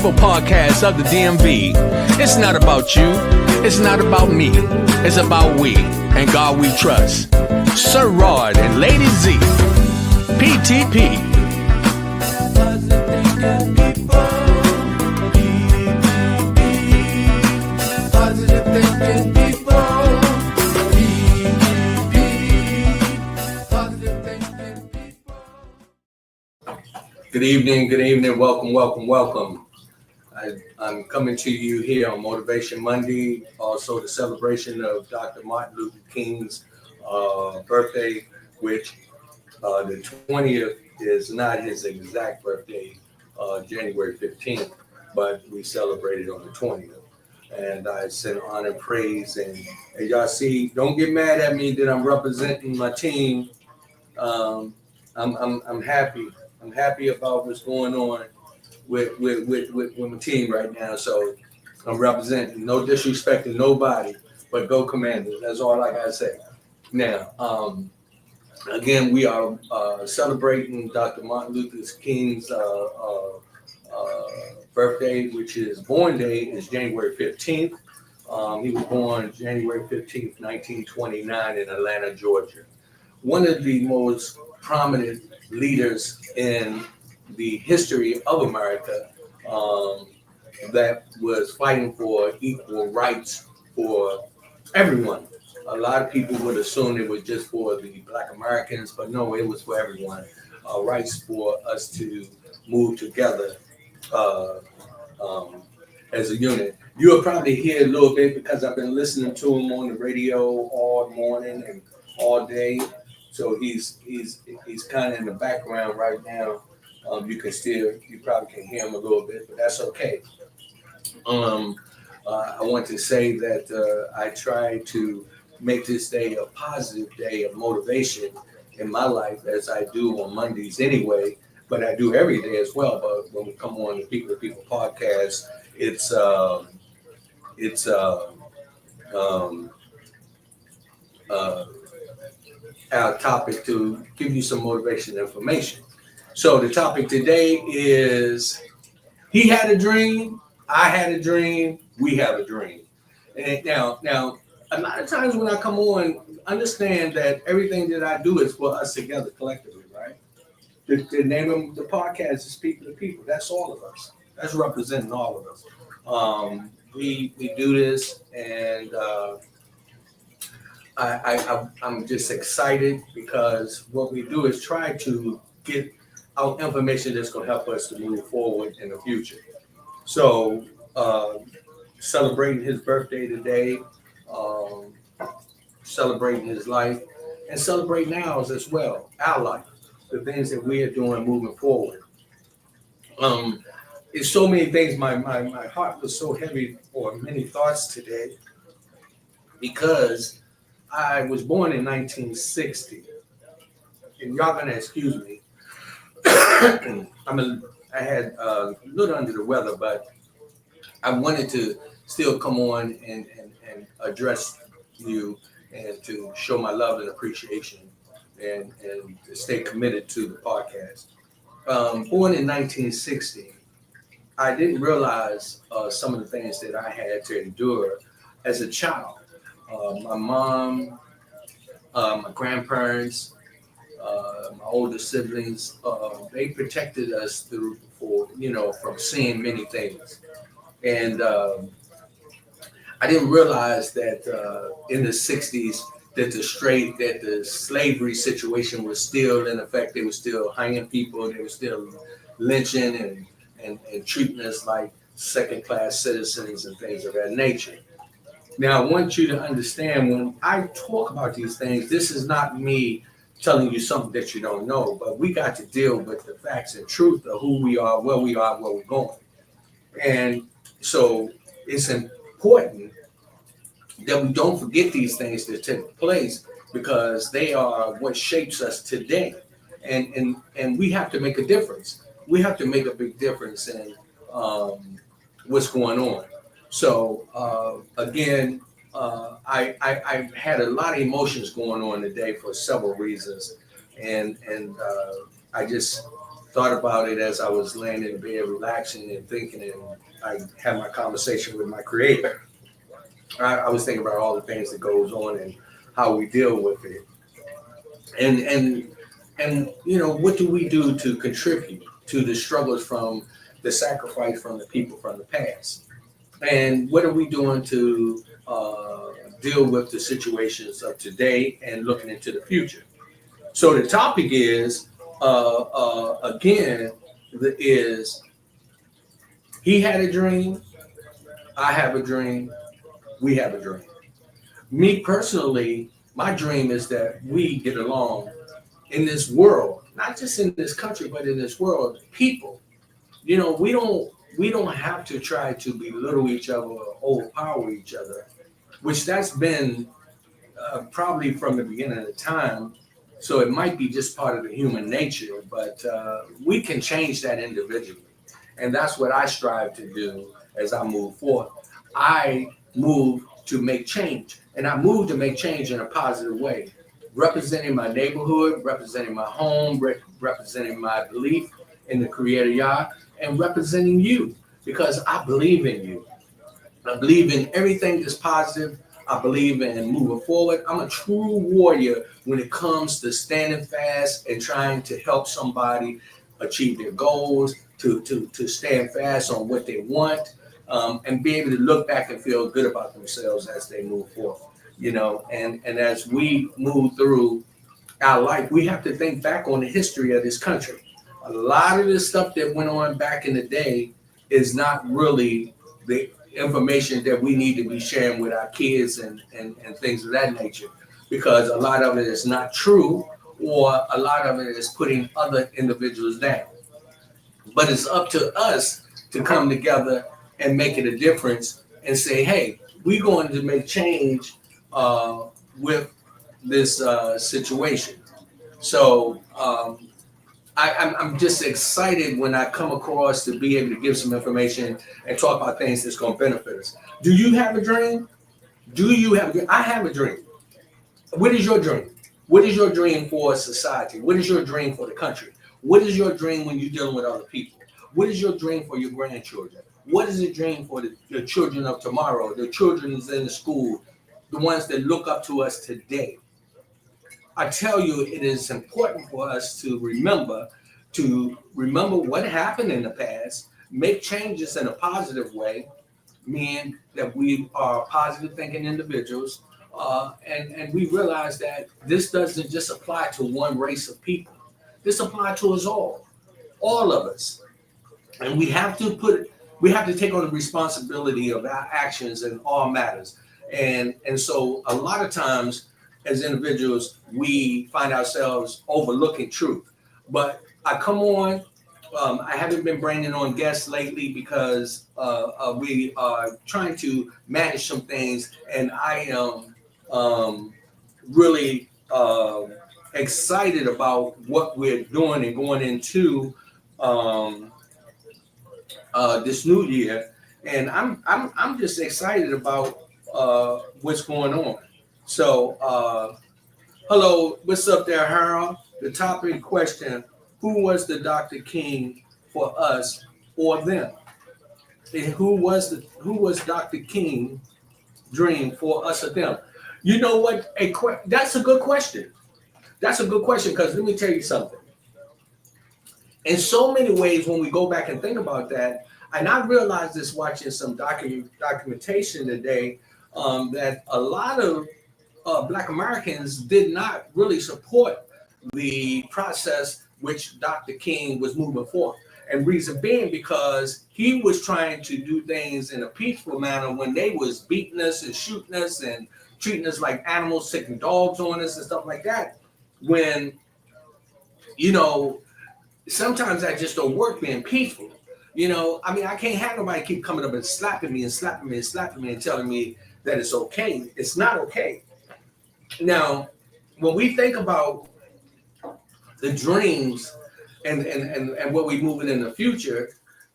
People podcast of the DMV. It's not about you. It's not about me. It's about we and God we trust. Sir Rod and Lady Z. PTP. Positive thinking people. Good evening. Welcome. I'm coming to you here on Motivation Monday, also the celebration of Dr. Martin Luther King's birthday, which the 20th is not his exact birthday, January 15th, but we celebrated on the 20th. And I send honor and praise. And y'all see, don't get mad at me that I'm representing my team. I'm happy. I'm happy about what's going on with my team right now. So I'm representing, no disrespect to nobody, but go Commanders. That's all I gotta say. Now, again, we are celebrating Dr. Martin Luther King's birthday, which is born day is January 15th. He was born January 15th, 1929 in Atlanta, Georgia. One of the most prominent leaders in the history of America that was fighting for equal rights for everyone. A lot of people would assume it was just for the Black Americans, but no, it was for everyone. Rights for us to move together as a unit. You'll probably hear a little bit because I've been listening to him on the radio all morning and all day. So he's kind of in the background right now. You probably can hear him a little bit, but that's okay. I want to say that I try to make this day a positive day of motivation in my life, as I do on Mondays anyway, but I do every day as well. But when we come on the People to People podcast, it's our topic to give you some motivation information. So the topic today is he had a dream, I had a dream, we have a dream. And now a lot of times when I come on, understand that everything that I do is for us together collectively, right? The name of the podcast is People to People. That's all of us. That's representing all of us. We do this, and I'm just excited because what we do is try to get out information that's going to help us to move forward in the future. So, celebrating his birthday today, celebrating his life, and celebrating ours as well, our life, the things that we are doing moving forward. It's so many things. My heart was so heavy for many thoughts today because I was born in 1960, and y'all gonna excuse me. I had a little under the weather, but I wanted to still come on and address you and to show my love and appreciation and to stay committed to the podcast. Born in 1960, I didn't realize some of the things that I had to endure as a child. My mom, my grandparents, my older siblings, they protected us from seeing many things. And I didn't realize that in the 60s that the slavery situation was still in effect. They were still hanging people. They were still lynching and treating us like second-class citizens and things of that nature. Now, I want you to understand when I talk about these things, this is not me telling you something that you don't know, but we got to deal with the facts and truth of who we are, where we're going. And so it's important that we don't forget these things that take place because they are what shapes us today. And we have to make a difference. We have to make a big difference in what's going on. So again, I had a lot of emotions going on today for several reasons, and I just thought about it as I was laying in the bed, relaxing and thinking, and I had my conversation with my creator. I was thinking about all the things that goes on and how we deal with it. And you know, what do we do to contribute to the struggles from the sacrifice from the people from the past? And what are we doing to deal with the situations of today and looking into the future? So the topic is again is he had a dream, I have a dream, we have a dream. Me personally, my dream is that we get along in this world, not just in this country, but in this world, people. You know, we don't have to try to belittle each other or overpower each other, which that's been probably from the beginning of the time. So it might be just part of the human nature, but we can change that individually. And that's what I strive to do as I move forward. I move to make change, and I move to make change in a positive way, representing my neighborhood, representing my home, representing my belief in the Creator Yah, and representing you because I believe in you. I believe in everything that's positive. I believe in moving forward. I'm a true warrior when it comes to standing fast and trying to help somebody achieve their goals, to stand fast on what they want, and be able to look back and feel good about themselves as they move forward. You know, and as we move through our life, we have to think back on the history of this country. A lot of the stuff that went on back in the day is not really the information that we need to be sharing with our kids and things of that nature, because a lot of it is not true, or a lot of it is putting other individuals down. But it's up to us to come together and make it a difference and say, hey, we're going to make change with this situation. So I'm just excited when I come across to be able to give some information and talk about things that's going to benefit us. Do you have a dream? Do you have a dream? I have a dream. What is your dream? What is your dream for society? What is your dream for the country? What is your dream when you're dealing with other people? What is your dream for your grandchildren? What is the dream for the children of tomorrow, the children in the school, the ones that look up to us today? I tell you, it is important for us to remember what happened in the past, make changes in a positive way, meaning that we are positive thinking individuals, and we realize that this doesn't just apply to one race of people. This applies to us all of us, and we have to take on the responsibility of our actions in all matters. And so a lot of times as individuals, we find ourselves overlooking truth. But I come on, I haven't been bringing on guests lately because we are trying to manage some things, and I am really excited about what we're doing and going into this new year. And I'm just excited about what's going on. So, hello, what's up there, Harold? The topic question: who was the Dr. King for us or them? And who was Dr. King dream for us or them? You know what? That's a good question. That's a good question, because let me tell you something. In so many ways, when we go back and think about that, and I realized this watching some documentation today, that a lot of Black Americans did not really support the process which Dr. King was moving forward. And reason being because he was trying to do things in a peaceful manner when they was beating us and shooting us and treating us like animals, sticking dogs on us and stuff like that. When, you know, sometimes that just don't work being peaceful. You know, I mean, I can't have nobody keep coming up and slapping me and slapping me and slapping me and telling me that it's okay. It's not okay. Now, when we think about the dreams and what we're moving in the future,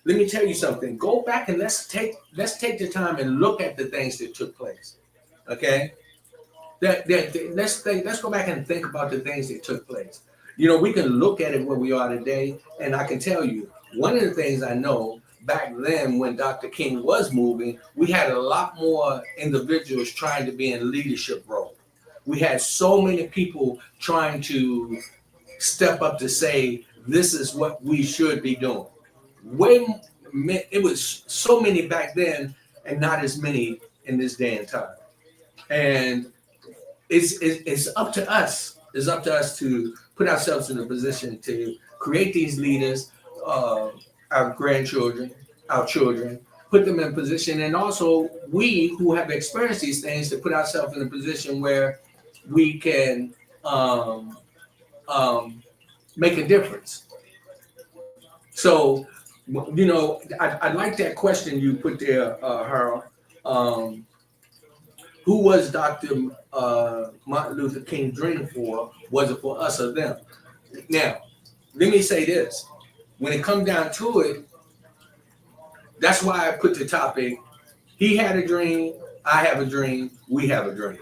let me tell you something. Go back and let's take the time and look at the things that took place. Okay? Let's go back and think about the things that took place. We can look at it where we are today, and I can tell you, one of the things I know back then when Dr. King was moving, we had a lot more individuals trying to be in leadership role. We had so many people trying to step up to say, this is what we should be doing. It was so many back then and not as many in this day and time. And it's up to us. It's up to us to put ourselves in a position to create these leaders, our grandchildren, our children, put them in position. And also we who have experienced these things to put ourselves in a position where we can make a difference. So, I like that question you put there, Harold. Who was Dr. Martin Luther King dream for? Was it for us or them? Now, let me say this. When it comes down to it, that's why I put the topic, he had a dream, I have a dream, we have a dream.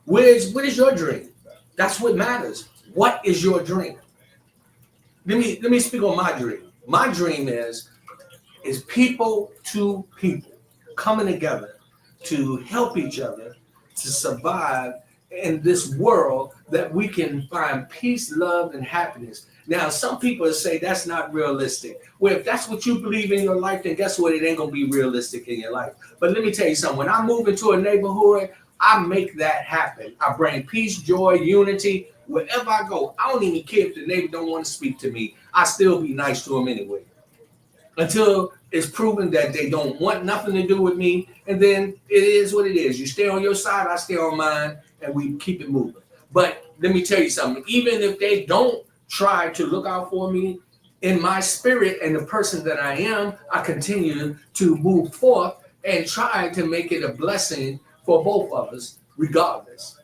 What is your dream? That's what matters. What is your dream? Let me speak on my dream. My dream is people to people coming together to help each other to survive in this world, that we can find peace, love, and happiness. Now, some people say that's not realistic. Well, if that's what you believe in your life, then guess what? It ain't gonna be realistic in your life. But let me tell you something. When I move into a neighborhood, I make that happen. I bring peace, joy, unity. Wherever I go, I don't even care if the neighbor don't want to speak to me. I still be nice to them anyway. Until it's proven that they don't want nothing to do with me. And then it is what it is. You stay on your side, I stay on mine, and we keep it moving. But let me tell you something. Even if they don't try to look out for me, in my spirit and the person that I am, I continue to move forth and try to make it a blessing for both of us, regardless.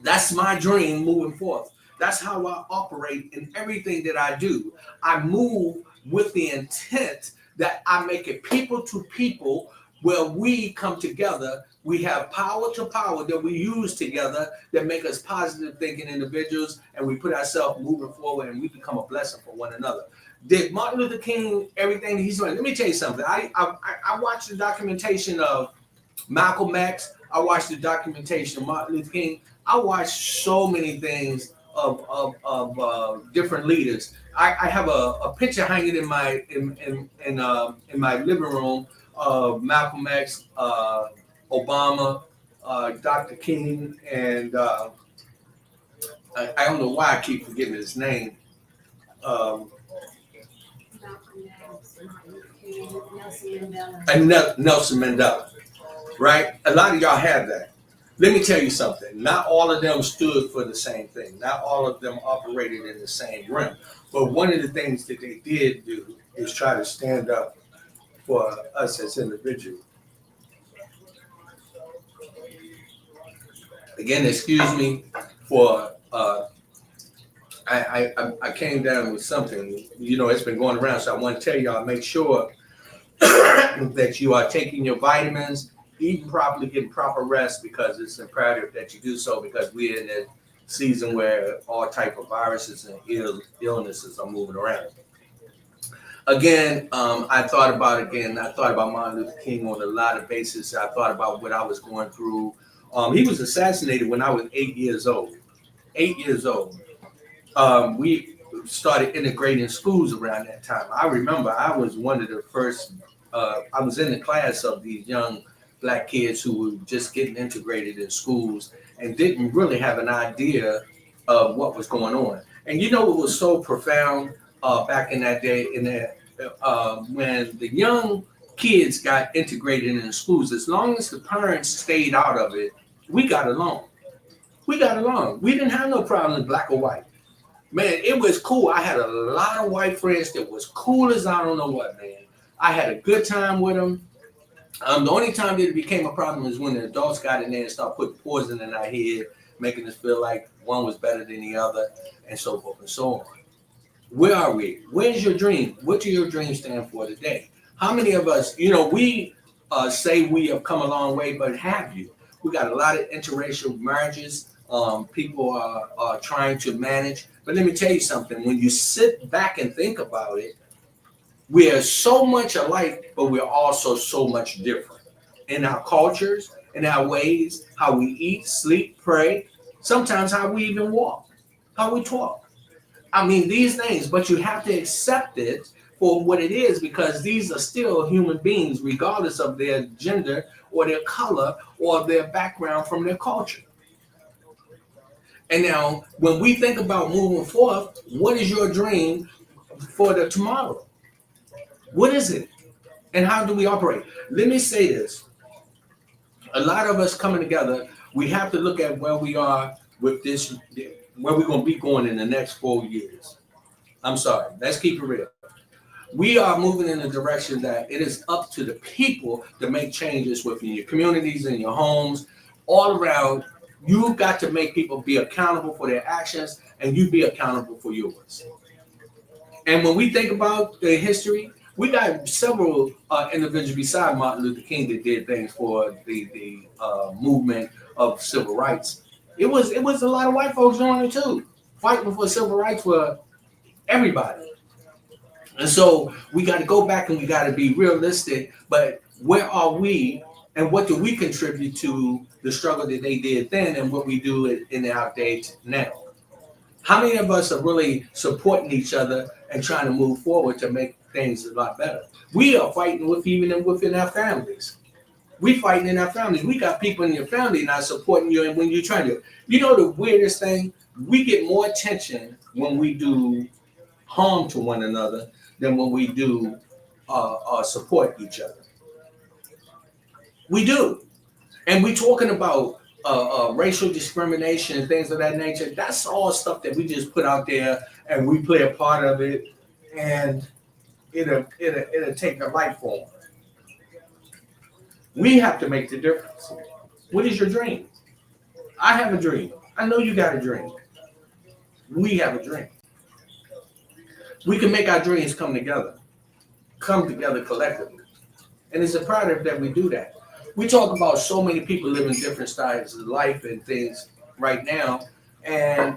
That's my dream moving forth. That's how I operate in everything that I do. I move with the intent that I make it people to people, where we come together. We have power to power that we use together that make us positive thinking individuals, and we put ourselves moving forward, and we become a blessing for one another. Did Martin Luther King everything that he's doing? Let me tell you something. I watched the documentation of Malcolm X. I watched the documentation of Martin Luther King. I watched so many things of different leaders. I have a picture hanging in my living room of Malcolm X, Obama, Dr. King, and I don't know why I keep forgetting his name. And Nelson Mandela, right? A lot of y'all have that. Let me tell you something. Not all of them stood for the same thing. Not all of them operated in the same realm. But one of the things that they did do is try to stand up for us as individuals. Again, excuse me for I came down with something. It's been going around, so I want to tell y'all, make sure that you are taking your vitamins, eating properly, getting proper rest, because it's imperative that you do so, because we're in a season where all type of viruses and illnesses are moving around. Again, I thought about Martin Luther King on a lot of bases. I thought about what I was going through. He was assassinated when I was 8 years old. 8 years old. We started integrating schools around that time. I remember I was one of the first, I was in the class of these young Black kids who were just getting integrated in schools and didn't really have an idea of what was going on. And it was so profound back in that day, when the young kids got integrated in the schools, as long as the parents stayed out of it, we got along. We got along. We didn't have no problem in black or white. Man, it was cool. I had a lot of white friends that was cool as I don't know what, man. I had a good time with them. The only time that it became a problem is when the adults got in there and started putting poison in our head, making us feel like one was better than the other, and so forth and so on. Where are we? Where's your dream? What do your dreams stand for today? How many of us, we say we have come a long way, but have you? We got a lot of interracial marriages People are trying to manage. But let me tell you something. When you sit back and think about it, we are so much alike, but we're also so much different in our cultures, in our ways, how we eat, sleep, pray, sometimes how we even walk, how we talk. I mean, these things, but you have to accept it for what it is because these are still human beings, regardless of their gender or their color or their background from their culture. And now, when we think about moving forth, what is your dream for the tomorrow? What is it? And how do we operate? Let me say this. A lot of us coming together, we have to look at where we are with this, where we're going to be going in the next 4 years. I'm sorry. Let's keep it real. We are moving in a direction that it is up to the people to make changes within your communities and your homes, all around. You've got to make people be accountable for their actions, and you be accountable for yours. And when we think about the history, we got several individuals beside Martin Luther King that did things for the movement of civil rights. It was a lot of white folks doing it too, fighting for civil rights for everybody. And so we got to go back and we got to be realistic. But where are we, and what do we contribute to the struggle that they did then, and what we do in our day now? How many of us are really supporting each other and trying to move forward to make things a lot better? We are fighting within our families. We fighting in our families. We got people in your family not supporting you, and when you're trying to, the weirdest thing, we get more attention when we do harm to one another than when we do support each other. We do, and we talking about racial discrimination and things of that nature. That's all stuff that we just put out there, and we play a part of it, and it'll take a life form. We have to make the difference. What is your dream? I have a dream. I know you got a dream. We have a dream. We can make our dreams come together collectively. And it's imperative that we do that. We talk about so many people living different styles of life and things right now. And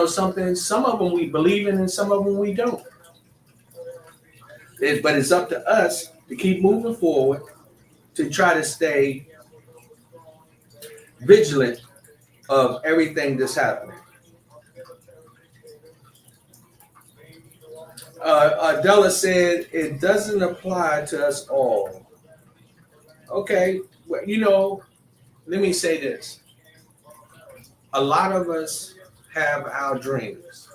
something, some of them we believe in and some of them we don't. But it's up to us to keep moving forward, to try to stay vigilant of everything that's happening. Adela said it doesn't apply to us all. Okay, well, let me say this. A lot of us have our dreams.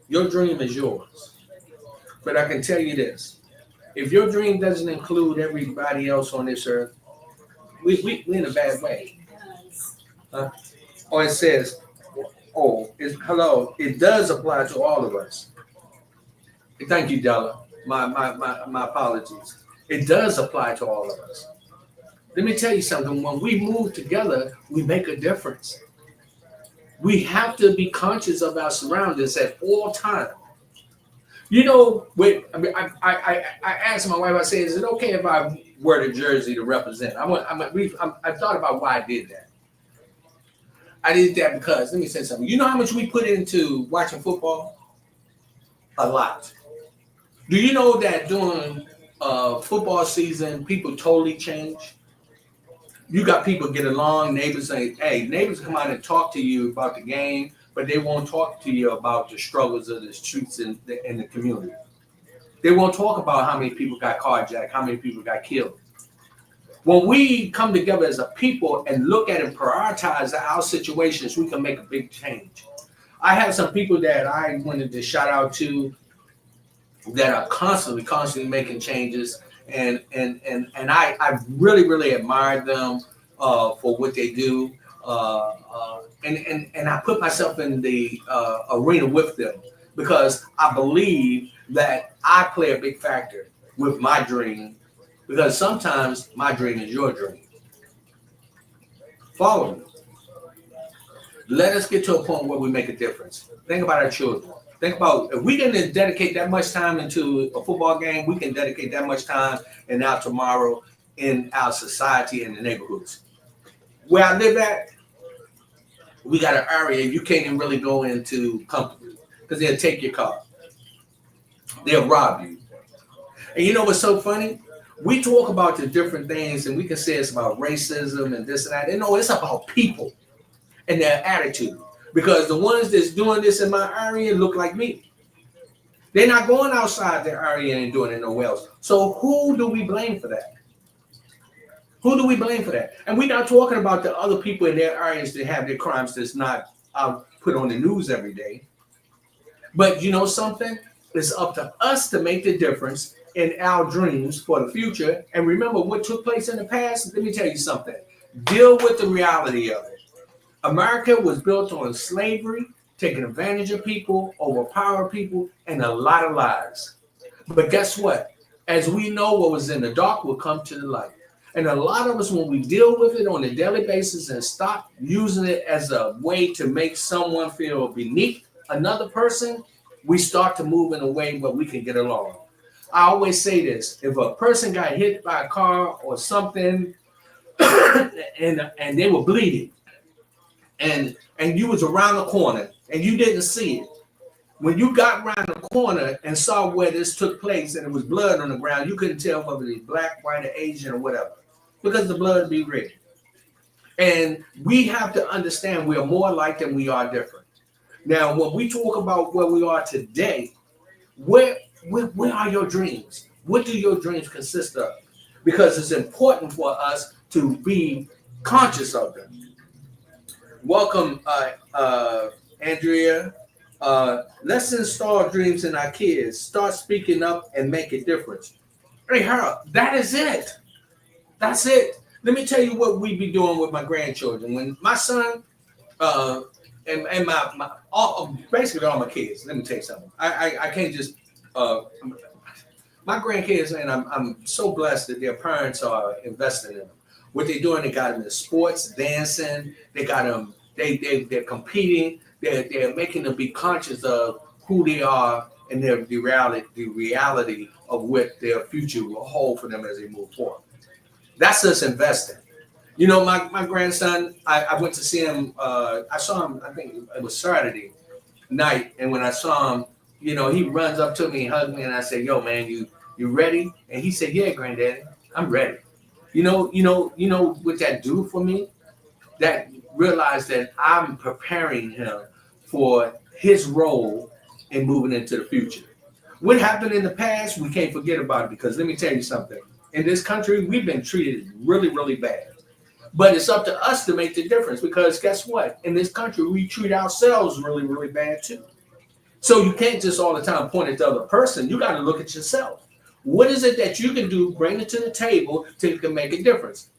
Your dream is yours. But I can tell you this. If your dream doesn't include everybody else on this earth, we're in a bad way. Or it says, hello, it does apply to all of us. Thank you, Della. My apologies. It does apply to all of us. Let me tell you something. When we move together, we make a difference. We have to be conscious of our surroundings at all times. I asked my wife, I said, is it okay if I wear the jersey to represent? I thought about why I did that. I did that because, let me say something. You know how much we put into watching football? A lot. Do you know that during football season, people totally change? You got people get along, neighbors say, hey, neighbors come out and talk to you about the game, but they won't talk to you about the struggles of the streets in the community. They won't talk about how many people got carjacked, how many people got killed. When we come together as a people and look at and prioritize our situations, we can make a big change. I have some people that I wanted to shout out to that are constantly making changes. And I really, really admire them for what they do. And I put myself in the arena with them because I believe that I play a big factor with my dream, because sometimes my dream is your dream. Follow me. Let us get to a point where we make a difference. Think about our children. Think about, if we can dedicate that much time into a football game, we can dedicate that much time in our tomorrow in our society and the neighborhoods. Where I live at, We got an area you can't even really go into comfortably because they'll take your car. They'll rob you. And you know what's so funny? We talk about the different things and we can say it's about racism and this and that. And no, it's about people and their attitude. Because the ones that's doing this in my area look like me. They're not going outside their area and doing it nowhere else. So who do we blame for that? Who do we blame for that? And we're not talking about the other people in their areas that have their crimes that's not put on the news every day. But you know something? It's up to us to make the difference in our dreams for the future. And remember what took place in the past? Let me tell you something. Deal with the reality of it. America was built on slavery, taking advantage of people, overpower people, and a lot of lies. But guess what? As we know, what was in the dark will come to the light. And a lot of us, when we deal with it on a daily basis and stop using it as a way to make someone feel beneath another person, we start to move in a way where we can get along. I always say this: if a person got hit by a car or something and they were bleeding and you was around the corner and you didn't see it, when you got around the corner and saw where this took place and it was blood on the ground, you couldn't tell whether it was black, white, or Asian or whatever, because the blood would be red. And we have to understand we are more alike than we are different. Now, when we talk about where we are today, where are your dreams? What do your dreams consist of? Because it's important for us to be conscious of them. Welcome, Andrea. Let's install dreams in our kids. Start speaking up and make a difference. Hey, Harold, that is it. That's it. Let me tell you what we be doing with my grandchildren. When my son and basically all my kids. Let me tell you something. I can't just my grandkids, and I'm so blessed that their parents are investing in them. What they're doing, they got them in sports, dancing. They got them. They're competing. They're making them be conscious of who they are and the reality of what their future will hold for them as they move forward. That's us investing. You know, my grandson, I went to see him. I saw him, I think it was Saturday night. And when I saw him, you know, he runs up to me and hugged me. And I said, yo, man, you ready? And he said, yeah, granddaddy, I'm ready. You know what that do for me? That realize that I'm preparing him for his role in moving into the future. What happened in the past, we can't forget about it, because let me tell you something. In this country, we've been treated really, really bad. But it's up to us to make the difference, because guess what? In this country, we treat ourselves really, really bad too. So you can't just all the time point at the other person. You got to look at yourself. What is it that you can do, bring it to the table to can make a difference?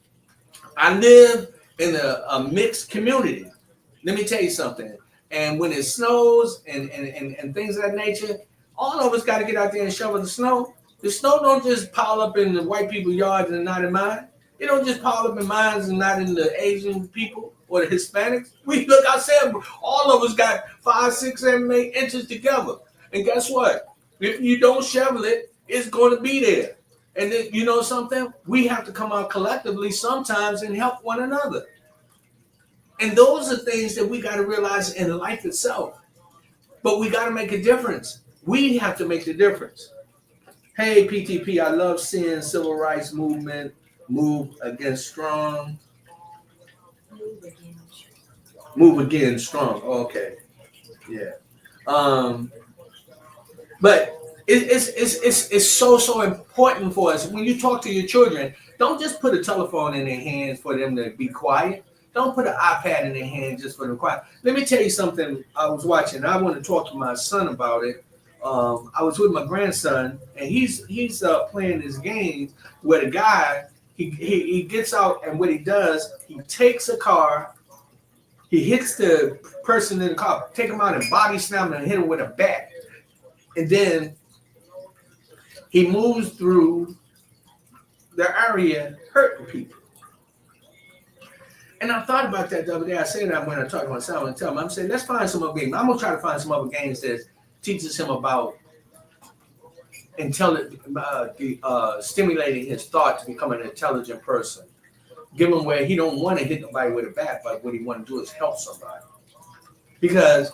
I live in a mixed community. Let me tell you something. And when it snows and things of that nature, all of us got to get out there and shovel the snow. The snow don't just pile up in the white people's yards and not in mine. It don't just pile up in mine and not in the Asian people or the Hispanics. We look outside, all of us got 5, 6, 7, 8 inches together. And guess what? If you don't shovel it, it's going to be there. And then, you know something? We have to come out collectively sometimes and help one another. And those are things that we got to realize in life itself. But we got to make a difference. We have to make the difference. Hey, PTP, I love seeing civil rights movement move against strong. Move again strong. Okay. Yeah. But it's so important for us. When you talk to your children, don't just put a telephone in their hands for them to be quiet. Don't put an iPad in their hand just for them quiet. Let me tell you something I was watching. I want to talk to my son about it. I was with my grandson, and he's playing this game where the guy, he gets out, and what he does, he takes a car, he hits the person in the car, take him out and body slam him and hit him with a bat. And then he moves through the area hurting people. And I thought about that the other day. I said that when I talked to my son and tell him, I'm saying, let's find some other games. I'm going to try to find some other games that teaches him about stimulating his thought to become an intelligent person. Give him where he don't want to hit nobody with a bat, but what he want to do is help somebody. Because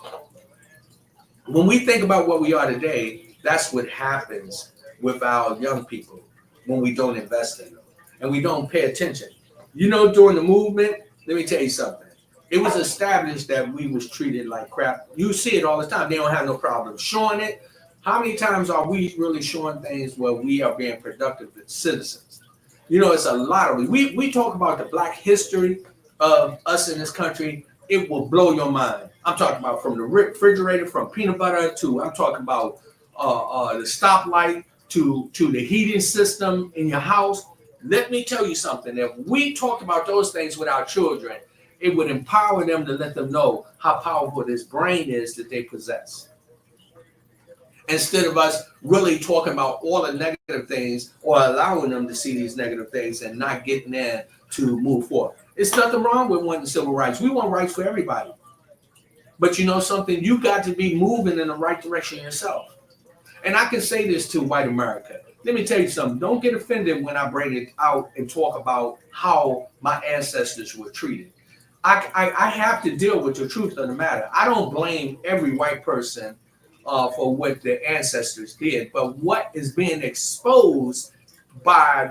when we think about what we are today, that's what happens with our young people when we don't invest in them and we don't pay attention. You know, during the movement, let me tell you something. It was established that we was treated like crap. You see it all the time. They don't have no problem showing it. How many times are we really showing things where we are being productive citizens? You know, it's a lot of it. We talk about the black history of us in this country. It will blow your mind. I'm talking about from the refrigerator, from peanut butter to, I'm talking about the stoplight to the heating system in your house. Let me tell you something. If we talk about those things with our children, it would empower them to let them know how powerful this brain is that they possess. Instead of us really talking about all the negative things or allowing them to see these negative things and not getting in to move forward. It's nothing wrong with wanting civil rights. We want rights for everybody. But you know something? You got to be moving in the right direction yourself. And I can say this to white America. Let me tell you something. Don't get offended when I bring it out and talk about how my ancestors were treated. I have to deal with the truth of the matter. I don't blame every white person for what their ancestors did, but what is being exposed by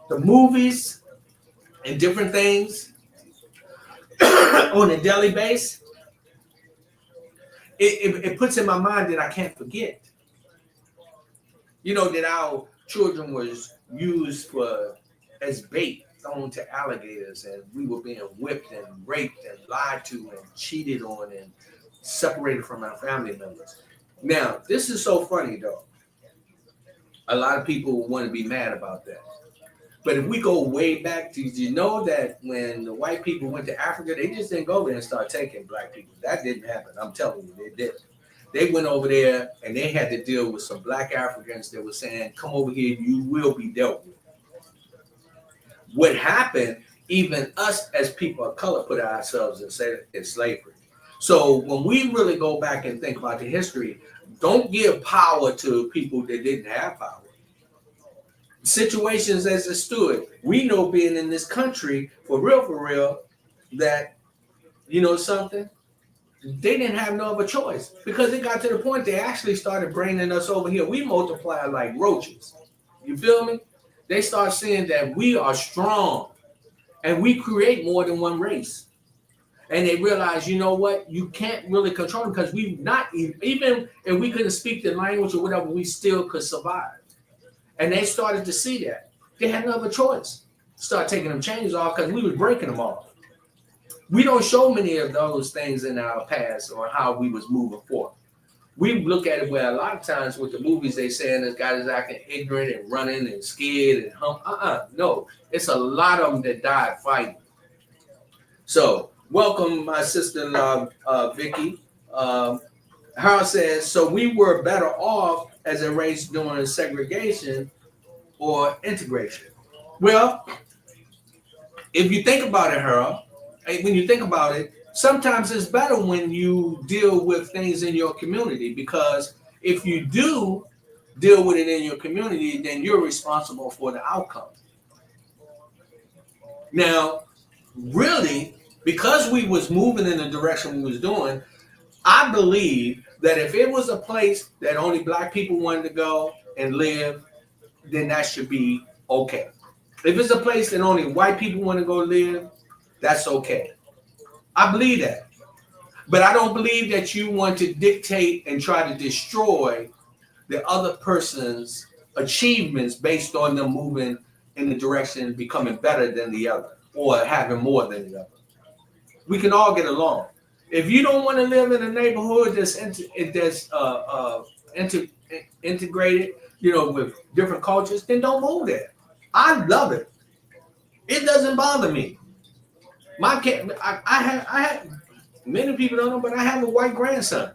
the movies and different things on a daily basis, it puts in my mind that I can't forget. You know, that our children was used as bait, thrown to alligators, and we were being whipped and raped and lied to and cheated on and separated from our family members. Now, this is so funny though. A lot of people want to be mad about that. But if we go way back, did you know that when the white people went to Africa, they just didn't go there and start taking black people? That didn't happen. I'm telling you, they didn't. They went over there and they had to deal with some black Africans that were saying, come over here, you will be dealt with. What happened, even us as people of color put ourselves in slavery. So when we really go back and think about the history, don't give power to people that didn't have power. Situations as it stood, we know being in this country, for real, that, you know something, they didn't have no other choice because it got to the point they actually started bringing us over here. We multiplied like roaches. You feel me? They start seeing that we are strong and we create more than one race. And they realize, you know what? You can't really control them because we not even if we couldn't speak the language or whatever, we still could survive. And they started to see that. They had no other choice. Start taking them chains off because we was breaking them off. We don't show many of those things in our past or how we was moving forward. We look at it where a lot of times with the movies they saying this guy is acting ignorant and running and scared and no. It's a lot of them that died fighting. So welcome my sister-in-law, Vicky. Harold says, so we were better off as a race during segregation or integration. Well, if you think about it, Harold, when you think about it, sometimes it's better when you deal with things in your community, because if you do deal with it in your community, then you're responsible for the outcome. Now, really, because we was moving in the direction we was doing, I believe that if it was a place that only black people wanted to go and live, then that should be okay. If it's a place that only white people want to go live, that's okay. I believe that. But I don't believe that you want to dictate and try to destroy the other person's achievements based on them moving in the direction of becoming better than the other or having more than the other. We can all get along. If you don't want to live in a neighborhood that's integrated, you know, with different cultures, then don't move there. I love it. It doesn't bother me. My kid, I have many people don't know, but I have a white grandson.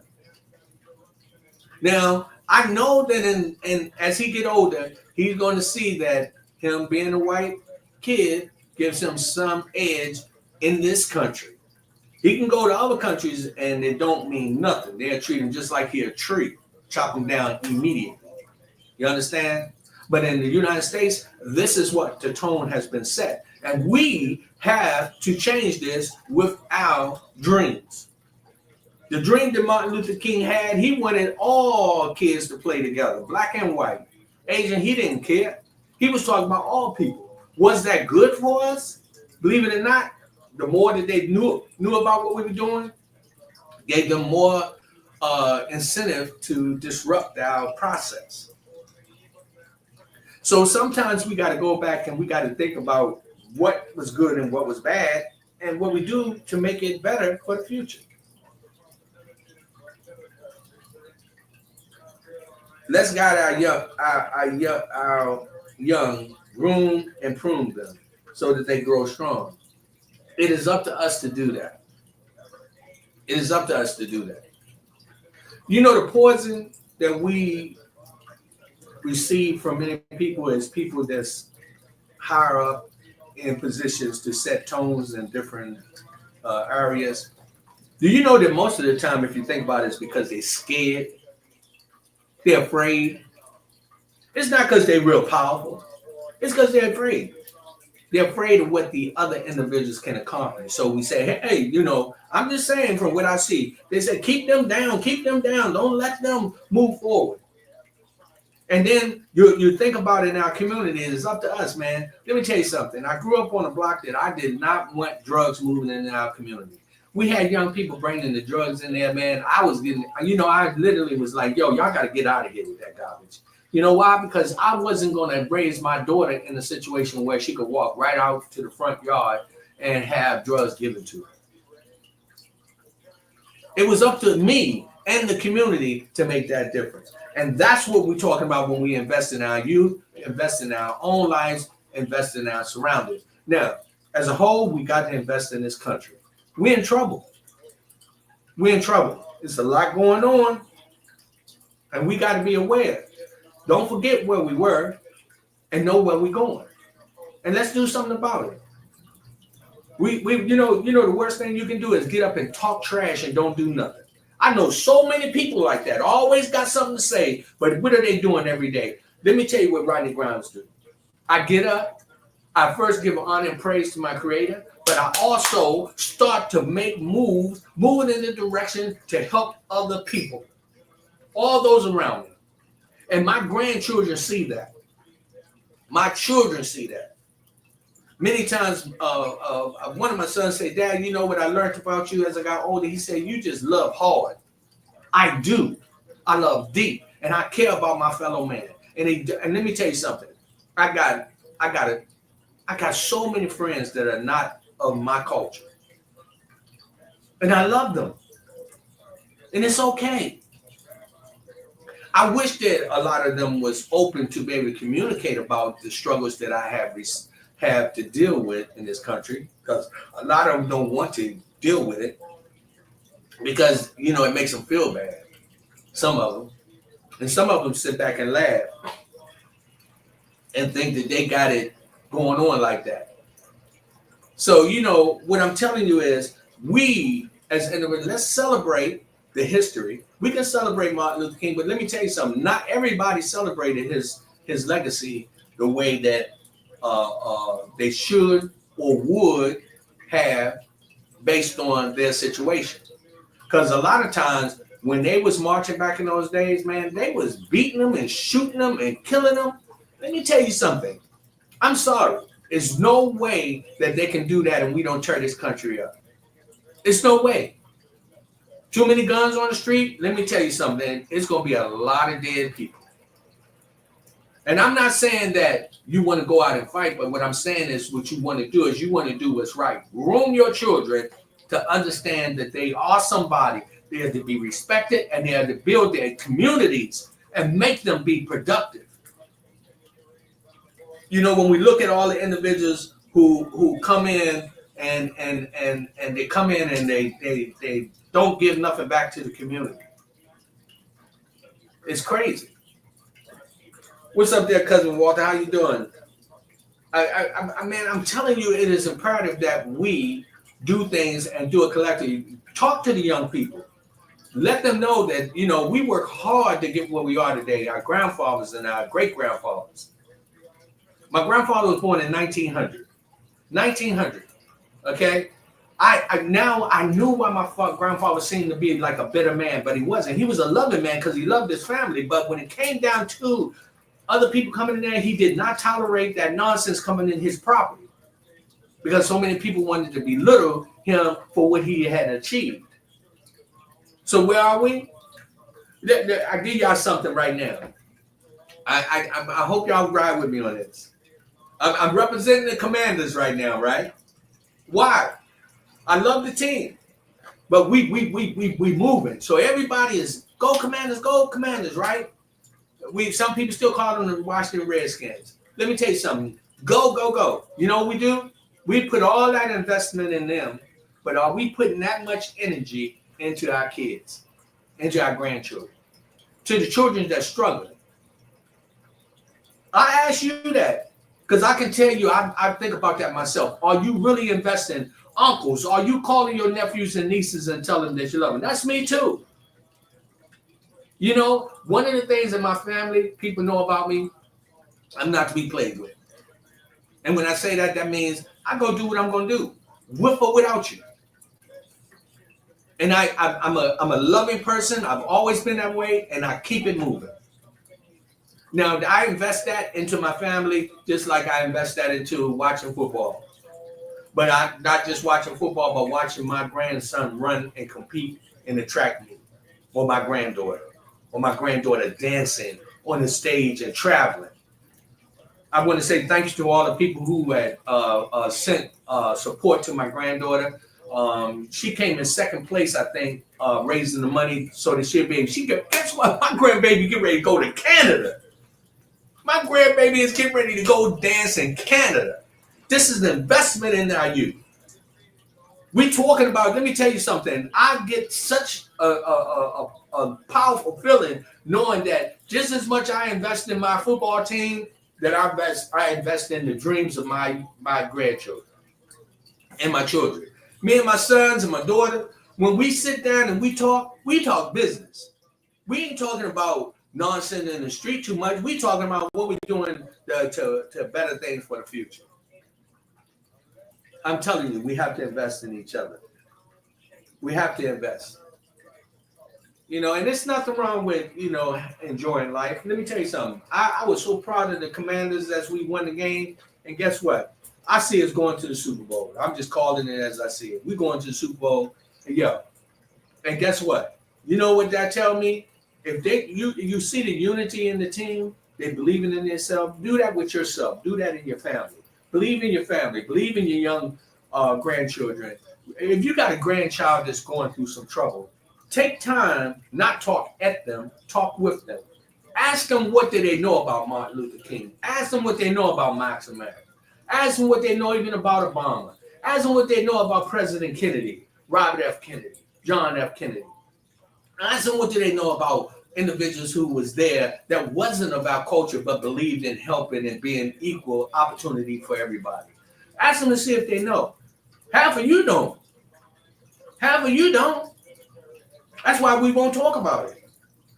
Now I know that in as he get older, he's going to see that him being a white kid gives him some edge in this country. He can go to other countries and it don't mean nothing. They'll treat him just like he a tree, chop him down immediately. You understand? But in the United States, this is what the tone has been set. And we have to change this with our dreams. The dream that Martin Luther King had, he wanted all kids to play together, black and white. Asian, he didn't care. He was talking about all people. Was that good for us? Believe it or not, the more that they knew about what we were doing, gave them more incentive to disrupt our process. So sometimes we got to go back and we got to think about what was good and what was bad and what we do to make it better for the future. Let's guide our young, groom and prune them so that they grow strong. It is up to us to do that. It is up to us to do that. You know, the poison that we receive from many people is people that's higher up in positions to set tones in different areas. Do you know that most of the time, if you think about it, it's because they're scared? They're afraid. It's not because they're real powerful. It's because they're afraid. They're afraid of what the other individuals can accomplish. So we say, hey, you know, I'm just saying from what I see, they say, keep them down, don't let them move forward. And then you think about it in our community, it's up to us, man. Let me tell you something. I grew up on a block that I did not want drugs moving in our community. We had young people bringing the drugs in there, man. I was getting, you know, I literally was like, yo, y'all got to get out of here with that garbage. You know why? Because I wasn't going to raise my daughter in a situation where she could walk right out to the front yard and have drugs given to her. It was up to me and the community to make that difference. And that's what we're talking about when we invest in our youth, invest in our own lives, invest in our surroundings. Now, as a whole, we got to invest in this country. We're in trouble. We're in trouble. There's a lot going on, and we got to be aware. Don't forget where we were and know where we're going. And let's do something about it. You know, the worst thing you can do is get up and talk trash and don't do nothing. I know so many people like that, always got something to say, but what are they doing every day? Let me tell you what Rodney Grimes do. I get up, I first give honor and praise to my creator, but I also start to make moves, moving in the direction to help other people, all those around me. And my grandchildren see that. My children see that. Many times, one of my sons say, Dad, you know what I learned about you as I got older? He said, you just love hard. I do. I love deep. And I care about my fellow man. And let me tell you something. I got so many friends that are not of my culture. And I love them. And it's okay. I wish that a lot of them was open to be able to communicate about the struggles that I have to deal with in this country, because a lot of them don't want to deal with it because, you know, it makes them feel bad. Some of them. And some of them sit back and laugh and think that they got it going on like that. So, you know, what I'm telling you is we as individuals, let's celebrate the history. We can celebrate Martin Luther King, but let me tell you something. Not everybody celebrated his legacy the way that they should or would have based on their situation. Because a lot of times when they was marching back in those days, man, they was beating them and shooting them and killing them. Let me tell you something. I'm sorry. There's no way that they can do that and we don't tear this country up. There's no way. Too many guns on the street. Let me tell you something. It's going to be a lot of dead people. And I'm not saying that you want to go out and fight, but what I'm saying is what you want to do is you want to do what's right. Groom your children to understand that they are somebody. They are to be respected and they are to build their communities and make them be productive. You know, when we look at all the individuals who come in and they come in and they don't give nothing back to the community. It's crazy. What's up there, cousin Walter? How you doing? I'm telling you, it is imperative that we do things and do it collectively. Talk to the young people. Let them know that, you know, we work hard to get where we are today, our grandfathers and our great-grandfathers. My grandfather was born in 1900. 1900, okay? I knew why my grandfather seemed to be like a bitter man, but he wasn't. He was a loving man because he loved his family. But when it came down to other people coming in there, he did not tolerate that nonsense coming in his property because so many people wanted to belittle him for what he had achieved. So where are we? I give y'all something right now. I hope y'all ride with me on this. I'm representing the Commanders right now, right? Why? I love the team, but we moving. So everybody is go Commanders, right? Some people still call them the Washington Redskins. Let me tell you something. Go. You know what we do? We put all that investment in them, but are we putting that much energy into our kids, into our grandchildren, to the children that struggle? I ask you that because I can tell you, I think about that myself. Are you really investing? Uncles, are you calling your nephews and nieces and telling them that you love them? That's me too. You know, one of the things in my family, people know about me, I'm not to be played with. And when I say that, that means I go do what I'm going to do, with or without you. And I'm a loving person. I've always been that way, and I keep it moving. Now, I invest that into my family just like I invest that into watching football. But I'm not just watching football, but watching my grandson run and compete in the track meet, or my granddaughter dancing on the stage and traveling. I want to say thanks to all the people who had sent support to my granddaughter. She came in second place, I think, raising the money so that she'll be able. Guess what? My grandbaby get ready to go to Canada. My grandbaby is getting ready to go dance in Canada. This is an investment in our youth. We're talking about, let me tell you something. I get such a powerful feeling knowing that just as much I invest in my football team, that I invest in the dreams of my grandchildren and my children. Me and my sons and my daughter, when we sit down and we talk business. We ain't talking about nonsense in the street too much. We talking about what we're doing to better things for the future. I'm telling you, we have to invest in each other. We have to invest. You know, and there's nothing wrong with, enjoying life. Let me tell you something. I was so proud of the Commanders as we won the game. And guess what? I see us going to the Super Bowl. I'm just calling it as I see it. We're going to the Super Bowl. And guess what? You know what that tell me? If you see the unity in the team, they believing in themselves, do that with yourself. Do that in your family. Believe in your family. Believe in your young grandchildren. If you got a grandchild that's going through some trouble, take time, not talk at them, talk with them. Ask them what do they know about Martin Luther King. Ask them what they know about Maxim X. Ask them what they know even about Obama. Ask them what they know about President Kennedy, Robert F. Kennedy, John F. Kennedy. Ask them what do they know about individuals who was there that wasn't about culture but believed in helping and being equal opportunity for everybody. Ask them to see if they know. Half of you don't. Half of you don't. That's why we won't talk about it.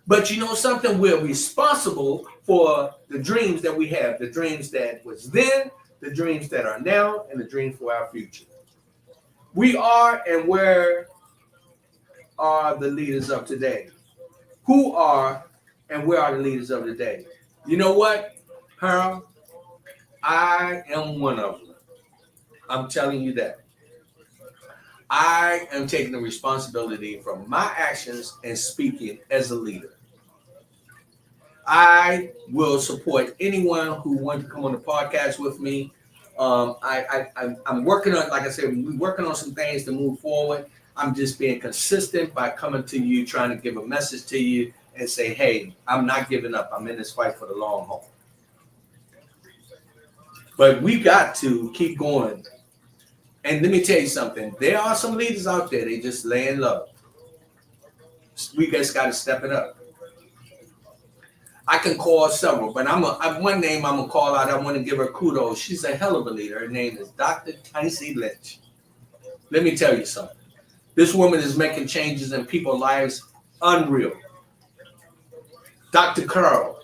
But you know something? We're responsible for the dreams that we have, the dreams that was then, the dreams that are now, and the dreams for our future. We are and where are the leaders of today? Who are and where are the leaders of the day? You know what, Harold? I am one of them. I'm telling you that. I am taking the responsibility for my actions and speaking as a leader. I will support anyone who wants to come on the podcast with me. I'm working on, like I said, we're working on some things to move forward. I'm just being consistent by coming to you, trying to give a message to you and say, hey, I'm not giving up. I'm in this fight for the long haul. But we got to keep going. And let me tell you something. There are some leaders out there, they just laying low. We just got to step it up. I can call several, but one name I'm going to call out. I want to give her kudos. She's a hell of a leader. Her name is Dr. Tyson Lynch. Let me tell you something. This woman is making changes in people's lives unreal. Dr. Carl,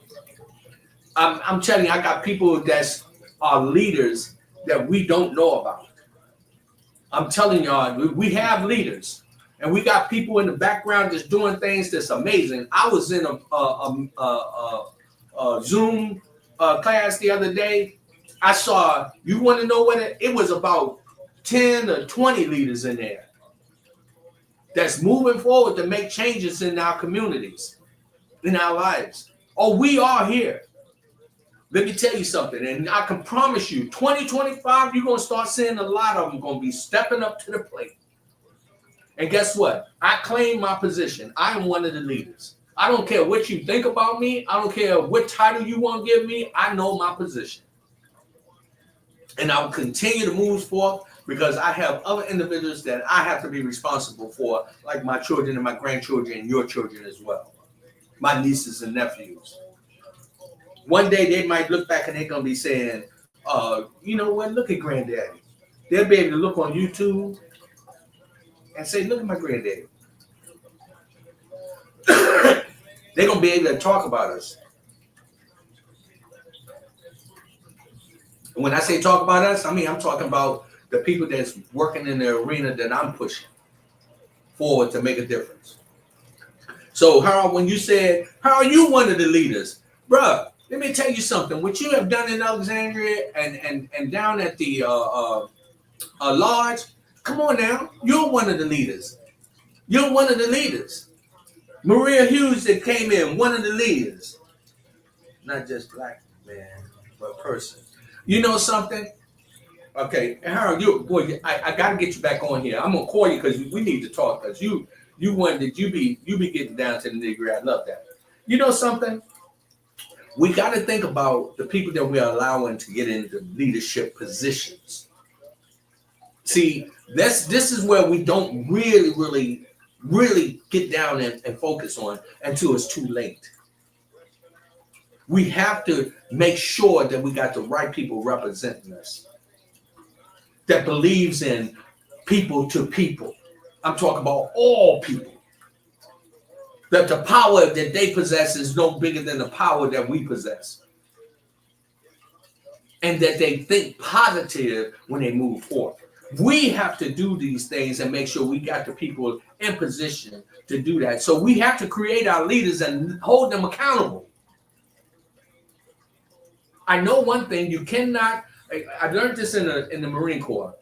I'm telling you, I got people that are leaders that we don't know about. I'm telling y'all, we have leaders, and we got people in the background just doing things that's amazing. I was in a Zoom class the other day. I saw, you want to know what it was about 10 or 20 leaders in there that's moving forward to make changes in our communities, in our lives. Oh, we are here. Let me tell you something, and I can promise you, 2025, you're going to start seeing a lot of them going to be stepping up to the plate. And guess what? I claim my position. I am one of the leaders. I don't care what you think about me. I don't care what title you want to give me. I know my position. And I will continue to move forth because I have other individuals that I have to be responsible for, like my children and my grandchildren and your children as well, my nieces and nephews. One day they might look back and they're going to be saying, you know what, look at granddaddy. They'll be able to look on YouTube and say, look at my granddaddy. They're going to be able to talk about us. When I say talk about us, I mean, I'm talking about the people that's working in the arena that I'm pushing forward to make a difference. So, Harold, when you said, how are you one of the leaders? Bruh, let me tell you something. What you have done in Alexandria and down at the lodge, come on now. You're one of the leaders. You're one of the leaders. Maria Hughes that came in, one of the leaders. Not just black man, but person. You know something? Okay, Harold, I got to get you back on here. I'm gonna call you because we need to talk. Because you be getting down to the nitty-gritty. I love that. You know something? We got to think about the people that we are allowing to get into leadership positions. See, this is where we don't really get down and focus on until it's too late. We have to make sure that we got the right people representing us, that believes in people to people. I'm talking about all people. That the power that they possess is no bigger than the power that we possess. And that they think positive when they move forward. We have to do these things and make sure we got the people in position to do that. So we have to create our leaders and hold them accountable. I know one thing, you cannot, I learned this in the Marine Corps.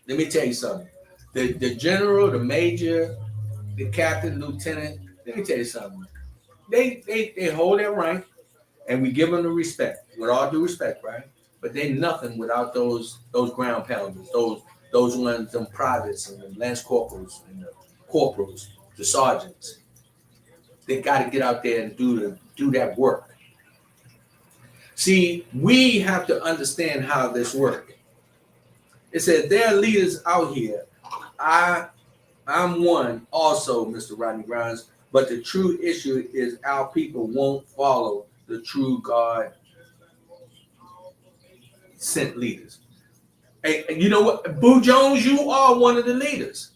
Let me tell you something. The general, the major, the captain, lieutenant, let me tell you something. They hold their rank and we give them the respect, with all due respect, right? But they're nothing without those ground pounders, those ones, them privates and the lance corporals and the corporals, the sergeants. They got to get out there and do that work. See, we have to understand how this works. It said there are leaders out here. I'm one also, Mr. Rodney Grimes, but the true issue is our people won't follow the true God sent leaders. Hey, you know what? Boo Jones, you are one of the leaders.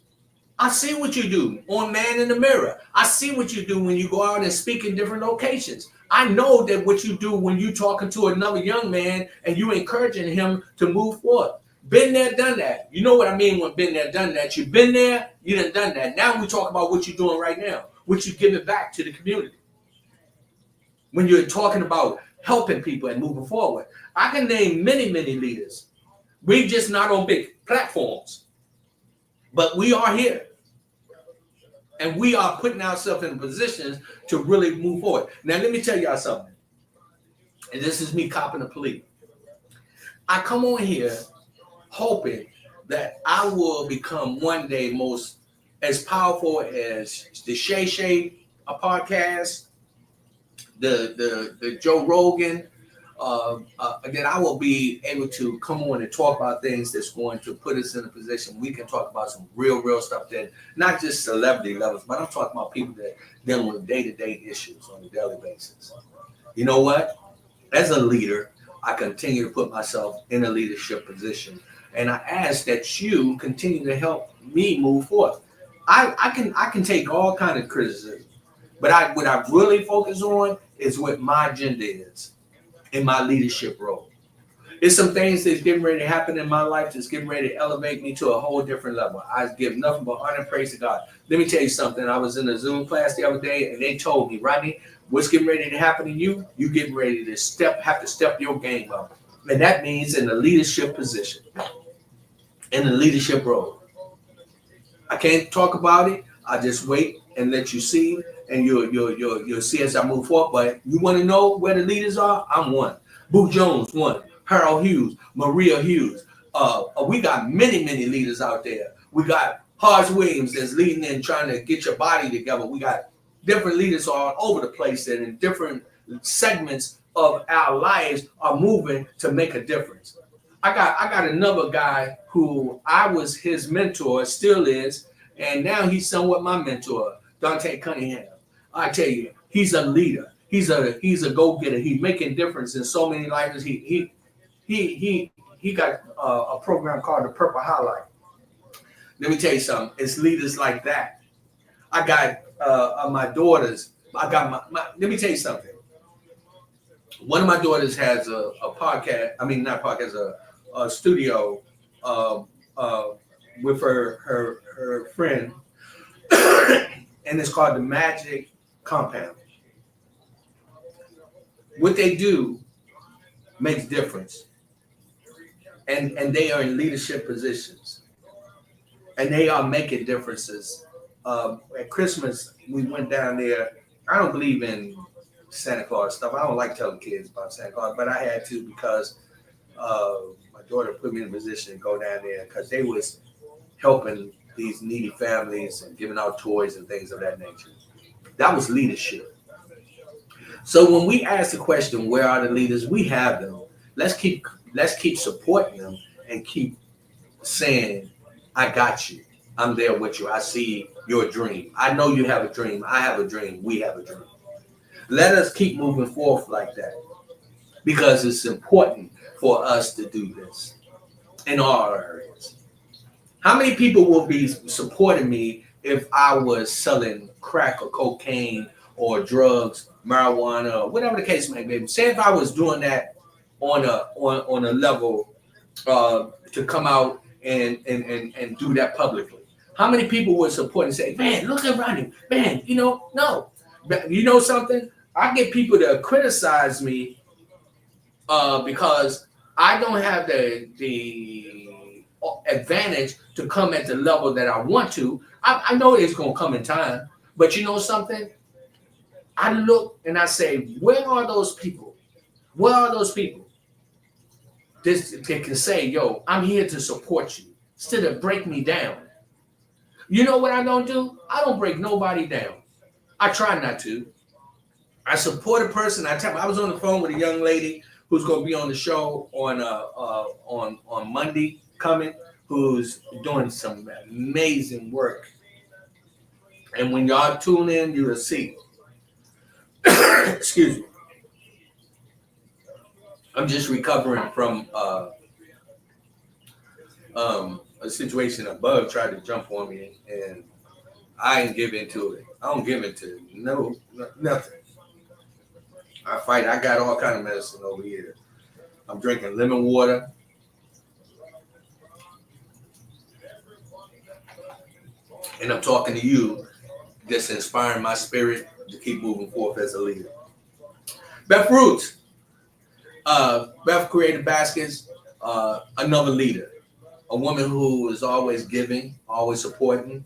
I see what you do on Man in the Mirror. I see what you do when you go out and speak in different locations. I know that what you do when you're talking to another young man and you encouraging him to move forward. Been there, done that. You know what I mean when been there, done that. You've been there, you done that. Now we talk about what you're doing right now, what you're giving back to the community. When you're talking about helping people and moving forward. I can name many leaders. We're just not on big platforms, but we are here. And we are putting ourselves in positions to really move forward. Now, let me tell y'all something. And this is me copping the plea. I come on here hoping that I will become one day as powerful as the Shay Shay podcast, the Joe Rogan, that I will be able to come on and talk about things that's going to put us in a position we can talk about some real stuff that not just celebrity levels, but I'm talking about people that dealing with day-to-day issues on a daily basis. You know what? As a leader, I continue to put myself in a leadership position, and I ask that you continue to help me move forward. I can take all kind of criticism, but what I really focus on is what my agenda is in my leadership role. It's some things that's getting ready to happen in my life that's getting ready to elevate me to a whole different level. I give nothing but honor and praise to God. Let me tell you something. I was in a Zoom class the other day, and they told me, Rodney, what's getting ready to happen to you? You getting ready to have to step your game up. And that means in a leadership position, in a leadership role. I can't talk about it. I just wait and let you see, and you'll see as I move forward. But you want to know where the leaders are? I'm one. Boo Jones, one. Harold Hughes, Maria Hughes. We got many leaders out there. We got Hodge Williams that's leading and trying to get your body together. We got different leaders all over the place and in different segments of our lives are moving to make a difference. I got another guy who I was his mentor, still is, and now he's somewhat my mentor, Dante Cunningham. I tell you, he's a leader. He's a go-getter. He's making difference in so many lives. He got a program called the Purple Highlight. Let me tell you something. It's leaders like that. I got my daughters. I got my. Let me tell you something. One of my daughters has a podcast. I mean, not podcast, a studio with her friend, and it's called the Magic Compound. What they do makes difference, and they are in leadership positions, and they are making differences. At Christmas, we went down there. I don't believe in Santa Claus stuff. I don't like telling kids about Santa Claus, but I had to because my daughter put me in a position to go down there because they was helping these needy families and giving out toys and things of that nature. That was leadership. So when we ask the question, where are the leaders? We have them. Let's keep supporting them and keep saying, I got you. I'm there with you. I see your dream. I know you have a dream. I have a dream. We have a dream. Let us keep moving forth like that because it's important for us to do this in all areas. How many people will be supporting me if I was selling crack or cocaine or drugs, marijuana, or whatever the case may be? Say if I was doing that on a level to come out and do that publicly. How many people would support and say, man, look at Rodney, man, no. You know something? I get people to criticize me because I don't have the advantage to come at the level that I want to. I know it's going to come in time, but you know something? I look and I say, where are those people? Where are those people? They can say, yo, I'm here to support you instead of break me down. You know what I don't do? I don't break nobody down. I try not to. I support a person. I was on the phone with a young lady who's going to be on the show on Monday coming, who's doing some amazing work. And when y'all tune in, you will see. Excuse me. I'm just recovering from a situation. A bug tried to jump on me, and I ain't give into it. I don't give into nothing. I fight. I got all kind of medicine over here. I'm drinking lemon water. And I'm talking to you, just inspiring my spirit to keep moving forth as a leader. Beth Roots. Beth created baskets. Another leader. A woman who is always giving, always supporting.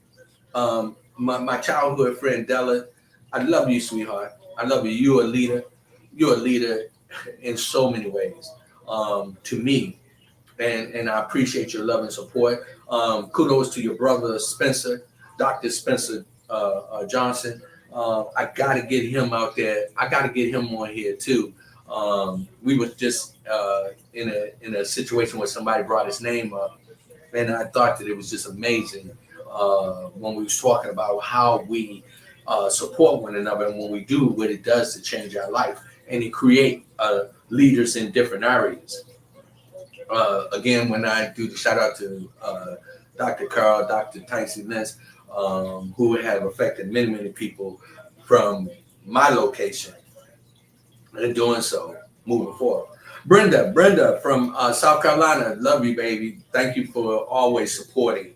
My childhood friend, Della. I love you, sweetheart. I love you. You're a leader. You're a leader in so many ways to me. And I appreciate your love and support. Kudos to your brother, Spencer, Dr. Spencer Johnson. I got to get him out there. I got to get him on here too. We were just in a situation where somebody brought his name up, and I thought that it was just amazing when we was talking about how we support one another and when we do what it does to change our life and to create leaders in different areas. Again, when I do the shout out to Dr. Carl, Dr. Tyson Ness, who have affected many people from my location and doing so moving forward. Brenda from South Carolina, love you, baby. Thank you for always supporting.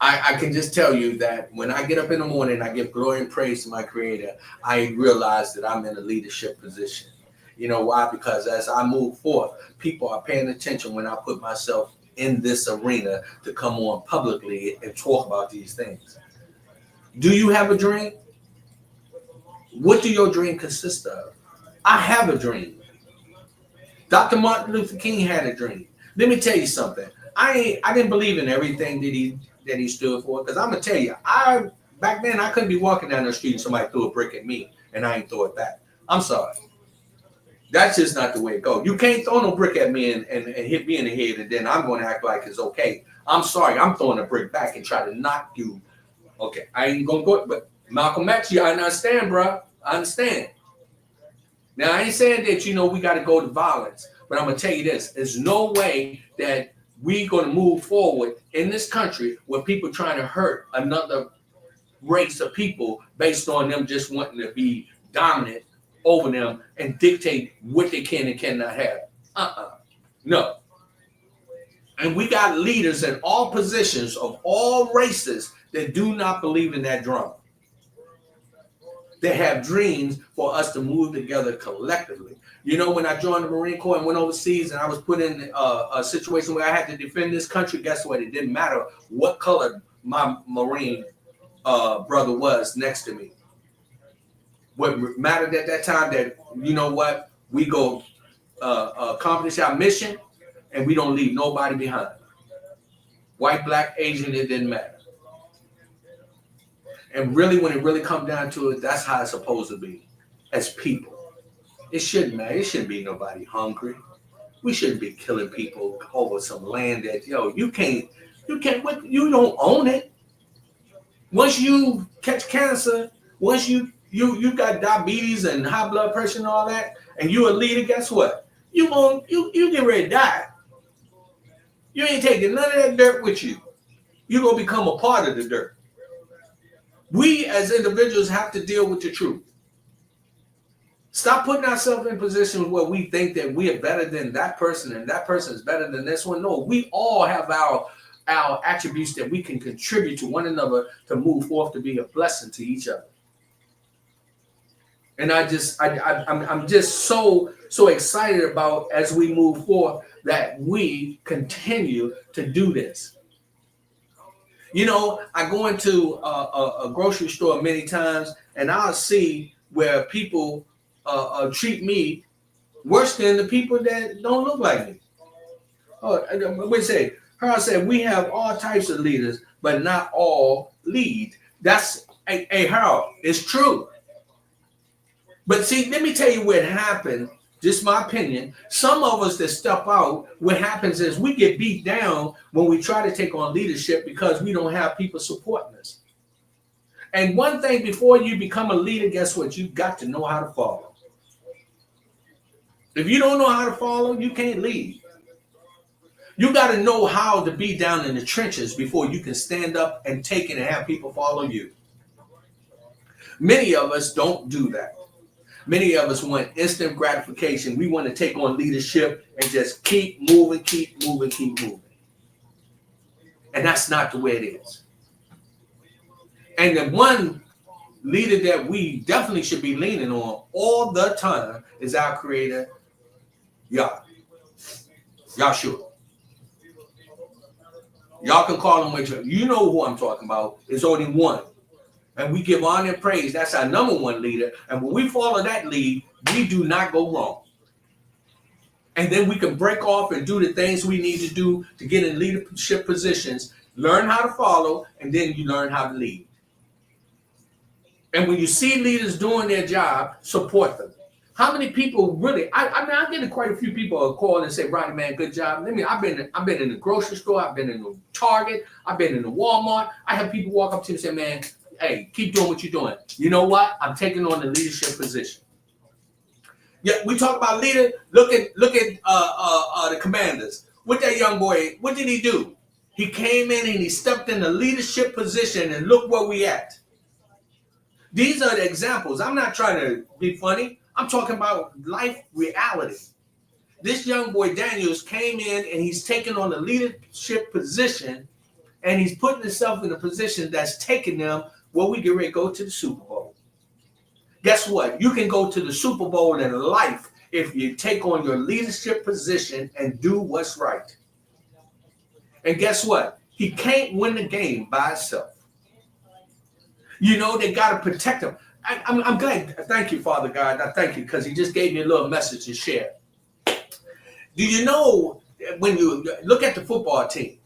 I can just tell you that when I get up in the morning, I give glory and praise to my Creator. I realize that I'm in a leadership position. You know why? Because as I move forth, people are paying attention when I put myself in this arena to come on publicly and talk about these things. Do you have a dream? What do your dream consist of? I have a dream. Dr. Martin Luther King had a dream. Let me tell you something. I didn't believe in everything that he stood for. Because I'm gonna tell you, back then I couldn't be walking down the street and somebody threw a brick at me and I ain't throw it back. I'm sorry. That's just not the way it goes. You can't throw no brick at me and hit me in the head and then I'm going to act like it's okay. I'm sorry. I'm throwing a brick back and try to knock you. Okay, I ain't gonna go. But Malcolm X, I understand, bro. I understand. Now I ain't saying that we got to go to violence, but I'm gonna tell you this: there's no way that we're gonna move forward in this country with people trying to hurt another race of people based on them just wanting to be dominant over them and dictate what they can and cannot have. No. And we got leaders in all positions of all races that do not believe in that drama. They have dreams for us to move together collectively. When I joined the Marine Corps and went overseas and I was put in a situation where I had to defend this country, guess what? It didn't matter what color my Marine brother was next to me. What mattered at that time that, we go accomplish our mission and we don't leave nobody behind. White, black, Asian, it didn't matter. And really, when it really comes down to it, that's how it's supposed to be as people. It shouldn't matter. It shouldn't be nobody hungry. We shouldn't be killing people over some land that, you don't own it. Once you catch cancer, once you got diabetes and high blood pressure and all that, and you're a leader, guess what? You get ready to die. You ain't taking none of that dirt with you. You're going to become a part of the dirt. We as individuals have to deal with the truth. Stop putting ourselves in positions where we think that we are better than that person and that person is better than this one. No, we all have our attributes that we can contribute to one another to move forth to be a blessing to each other. And I'm just so excited about as we move forth that we continue to do this. I go into a grocery store many times and I'll see where people treat me worse than the people that don't look like me. Harold said, we have all types of leaders, but not all lead. That's, Harold, it's true. But see, let me tell you what happened. Just my opinion. Some of us that step out, what happens is we get beat down when we try to take on leadership because we don't have people supporting us. And one thing, before you become a leader, guess what? You got to know how to follow. If you don't know how to follow, you can't lead. You got to know how to be down in the trenches before you can stand up and take it and have people follow you. Many of us don't do that. Many of us want instant gratification. We want to take on leadership and just keep moving. And that's not the way it is. And the one leader that we definitely should be leaning on all the time is our Creator, Yahshua. Y'all can call him whichever. You know who I'm talking about. There's only one. And we give honor and praise. That's our number one leader. And when we follow that lead, we do not go wrong. And then we can break off and do the things we need to do to get in leadership positions, learn how to follow, and then you learn how to lead. And when you see leaders doing their job, support them. How many people really? I'm getting quite a few people call and say, "Rodney, man, good job." I've been in the grocery store, I've been in the Target, I've been in the Walmart. I have people walk up to me and say, "Man, hey, keep doing what you're doing. You know what? I'm taking on the leadership position." Yeah, we talk about leader. Look at the Commanders. What that young boy? What did he do? He came in and he stepped in the leadership position, and look where we at. These are the examples. I'm not trying to be funny. I'm talking about life reality. This young boy Daniels came in and he's taking on a leadership position, and he's putting himself in a position that's taking them where we get ready to go to the Super Bowl. Guess what? You can go to the Super Bowl in life if you take on your leadership position and do what's right. And guess what? He can't win the game by himself. You know, they got to protect him. I'm glad. Thank you, Father God. I thank you because he just gave me a little message to share. Do you know when you look at the football team,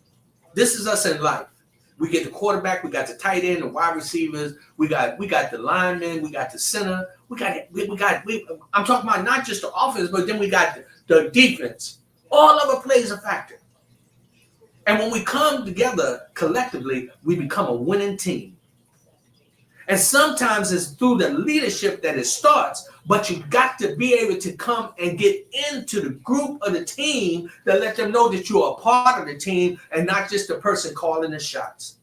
this is us in life. We get the quarterback, we got the tight end, the wide receivers, we got the linemen, we got the center, I'm talking about not just the offense, but then we got the defense. All of it plays a factor. And when we come together collectively, we become a winning team. And sometimes it's through the leadership that it starts, but you got to be able to come and get into the group of the team that let them know that you're a part of the team and not just the person calling the shots.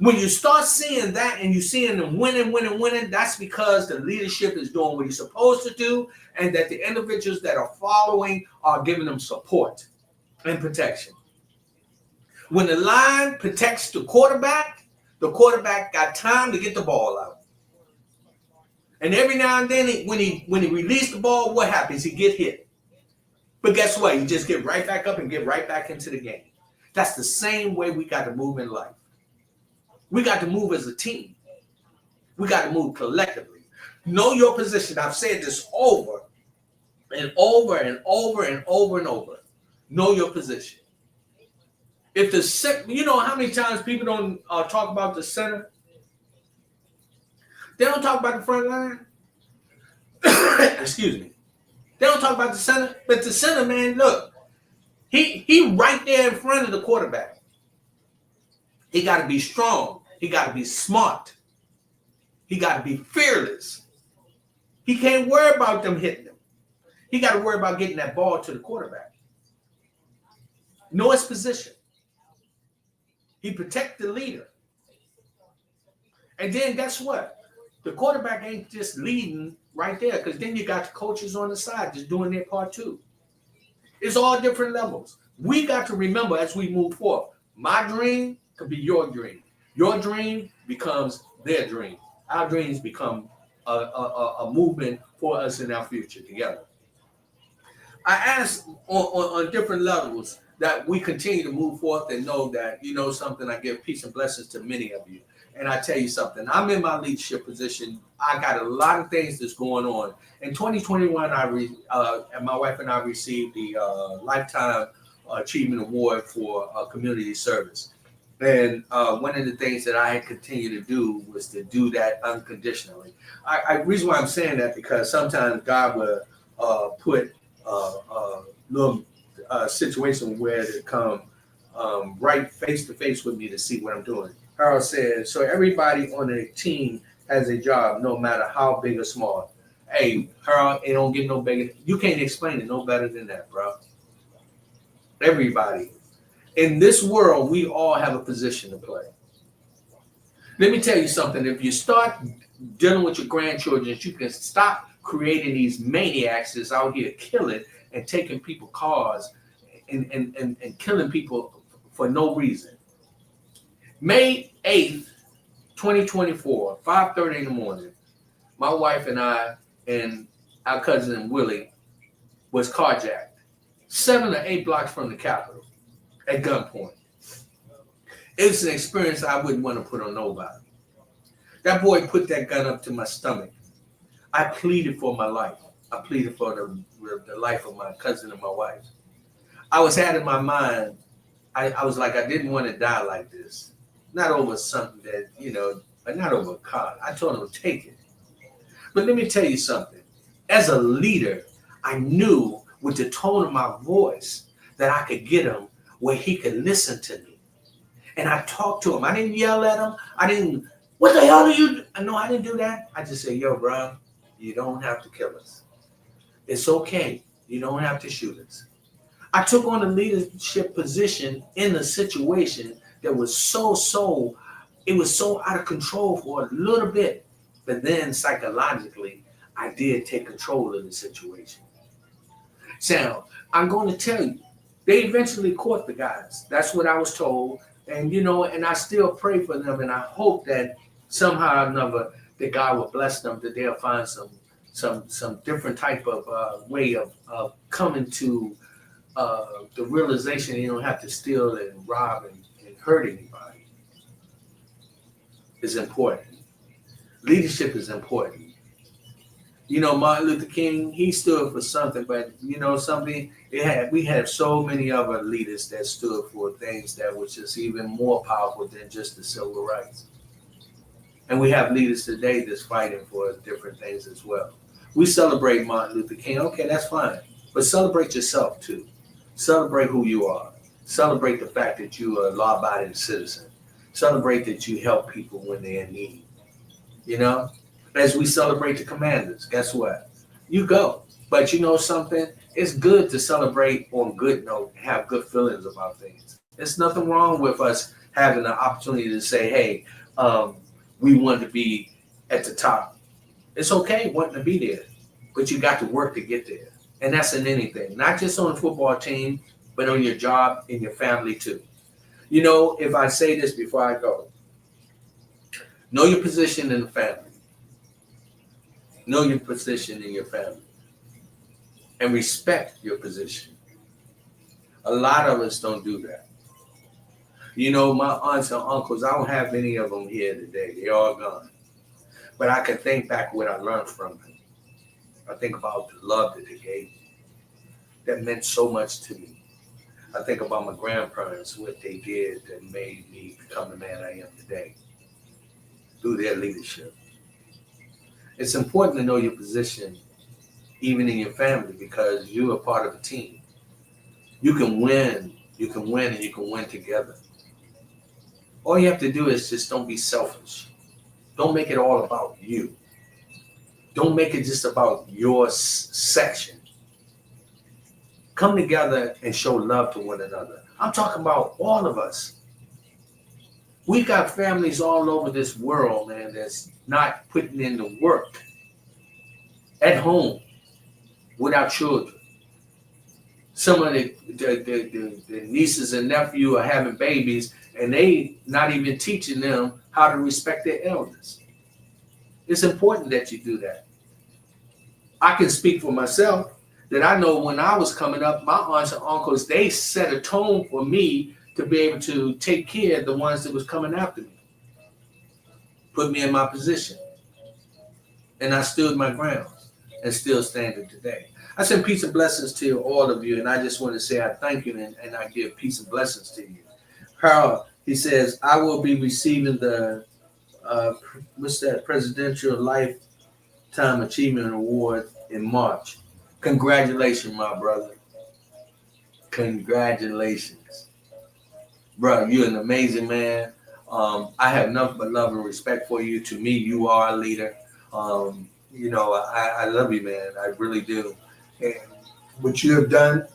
When you start seeing that and you're seeing them winning, that's because the leadership is doing what you're supposed to do, and that the individuals that are following are giving them support and protection. When the line protects the quarterback got time to get the ball out. And every now and then, when he released the ball, what happens? He get hit. But guess what? You just get right back up and get right back into the game. That's the same way we got to move in life. We got to move as a team. We got to move collectively. Know your position. I've said this over and over and over and over and over. Know your position. If you know how many times people don't talk about the center? They don't talk about the front line. Excuse me. They don't talk about the center. But the center, man, look, he right there in front of the quarterback. He got to be strong. He got to be smart. He got to be fearless. He can't worry about them hitting him. He got to worry about getting that ball to the quarterback. Know his position. He protect the leader. And then guess what? The quarterback ain't just leading right there, because then you got the coaches on the side just doing their part too. It's all different levels. We got to remember as we move forward, my dream could be your dream. Your dream becomes their dream. Our dreams become a movement for us in our future together. I ask on different levels that we continue to move forth and know that, you know something, I give peace and blessings to many of you. And I tell you something, I'm in my leadership position. I got a lot of things that's going on. In 2021, my wife and I received the Lifetime Achievement Award for community service. And one of the things that I had continued to do was to do that unconditionally. The reason why I'm saying that, because sometimes God will put little situation where they come right face to face with me to see what I'm doing. Harold said, so everybody on the team has a job, no matter how big or small. Hey, Harold, it don't get no bigger. You can't explain it no better than that, bro. Everybody. In this world, we all have a position to play. Let me tell you something. If you start dealing with your grandchildren, you can stop creating these maniacs that's out here killing and taking people's cars and killing people for no reason. May 8th, 2024, 5:30 in the morning, my wife and I and our cousin Willie was carjacked 7 or 8 blocks from the Capitol at gunpoint. It was an experience I wouldn't want to put on nobody. That boy put that gun up to my stomach. I pleaded for my life. I pleaded for the life of my cousin and my wife. I was had in my mind, I was like, I didn't want to die like this. Not over something that, but not over a car. I told him to take it. But let me tell you something. As a leader, I knew with the tone of my voice that I could get him where he could listen to me. And I talked to him. I didn't yell at him. What the hell are you? No, I didn't do that. I just said, yo, bro, you don't have to kill us. It's okay. You don't have to shoot us. I took on a leadership position in a situation that was so out of control for a little bit. But then psychologically, I did take control of the situation. So I'm going to tell you, they eventually caught the guys. That's what I was told. And, and I still pray for them. And I hope that somehow or another, that God will bless them, that they'll find some different type of way of coming to the realization you don't have to steal and rob and hurt anybody. Is important. Leadership is important. Martin Luther King, he stood for something, but something we have so many other leaders that stood for things that was just even more powerful than just the civil rights. And we have leaders today that's fighting for different things as well. We celebrate Martin Luther King, okay, that's fine. But celebrate yourself too. Celebrate who you are. Celebrate the fact that you are a law-abiding citizen. Celebrate that you help people when they're in need. As we celebrate the commanders, guess what? You go. But you know something? It's good to celebrate on good note, have good feelings about things. There's nothing wrong with us having the opportunity to say, hey, we want to be at the top. It's okay wanting to be there, but you got to work to get there. And that's in anything, not just on the football team, but on your job and your family too. If I say this before I go, know your position in the family. Know your position in your family. And respect your position. A lot of us don't do that. My aunts and uncles, I don't have any of them here today. They're all gone. But I can think back what I learned from them. I think about the love that they gave me. That meant so much to me. I think about my grandparents, what they did that made me become the man I am today through their leadership. It's important to know your position, even in your family, because you are part of a team. You can win, and you can win together. All you have to do is just don't be selfish. Don't make it all about you. Don't make it just about your section. Come together and show love to one another. I'm talking about all of us. We got families all over this world, man, that's not putting in the work at home with our children. Some of the nieces and nephews are having babies, and they not even teaching them how to respect their elders. It's important that you do that. I can speak for myself that I know when I was coming up, my aunts and uncles, they set a tone for me to be able to take care of the ones that was coming after me. Put me in my position. And I stood my ground and still standing today. I send peace and blessings to all of you, and I just want to say I thank you and I give peace and blessings to you. Harold, he says, I will be receiving the Presidential Lifetime Achievement Award in March. Congratulations, my brother. Congratulations. Bro, you're an amazing man. I have nothing but love and respect for you. To me, you are a leader. I love you, man. I really do. And what you have done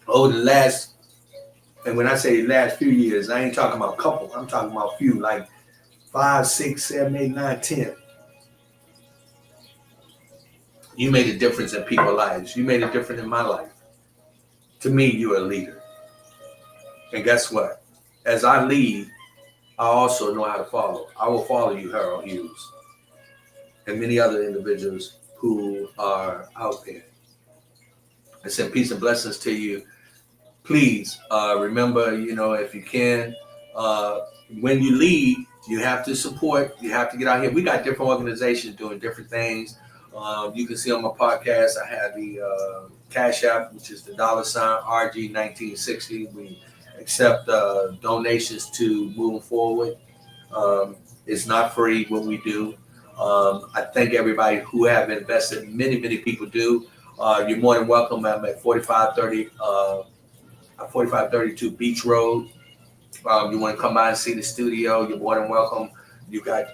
over the last, and when I say last few years, I ain't talking about a couple. I'm talking about few, like 5, 6, 7, 8, 9, 10. You made a difference in people's lives. You made a difference in my life. To me, you're a leader. And guess what? As I lead, I also know how to follow. I will follow you, Harold Hughes, and many other individuals who are out there. I send peace and blessings to you. Please remember, if you can, when you lead, you have to support. You have to get out here. We got different organizations doing different things. You can see on my podcast, I have the Cash App, which is the $RG1960. We accept donations to moving forward. It's not free what we do. I thank everybody who have invested. Many, many people do. You're more than welcome. I'm at 4532 Beach Road. You want to come by and see the studio, you're more than welcome. You got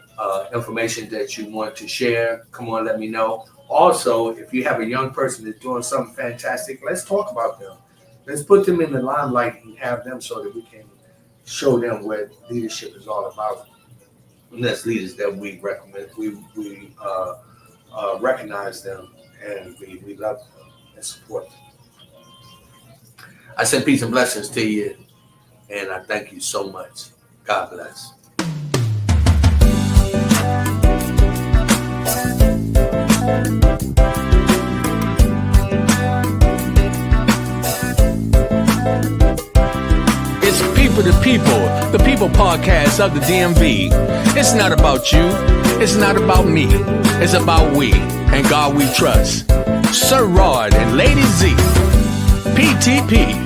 information that you want to share, come on, let me know. Also, if you have a young person that's doing something fantastic, let's talk about them. Let's put them in the limelight and have them so that we can show them what leadership is all about. And that's leaders that we recommend. We recognize them and we love them. and support. I send peace and blessings to you, and I thank you so much. God bless. It's People to People, the People podcast of the DMV. It's not about you, it's not about me, it's about we and God we trust. Sir Rod and Lady Z, PTP.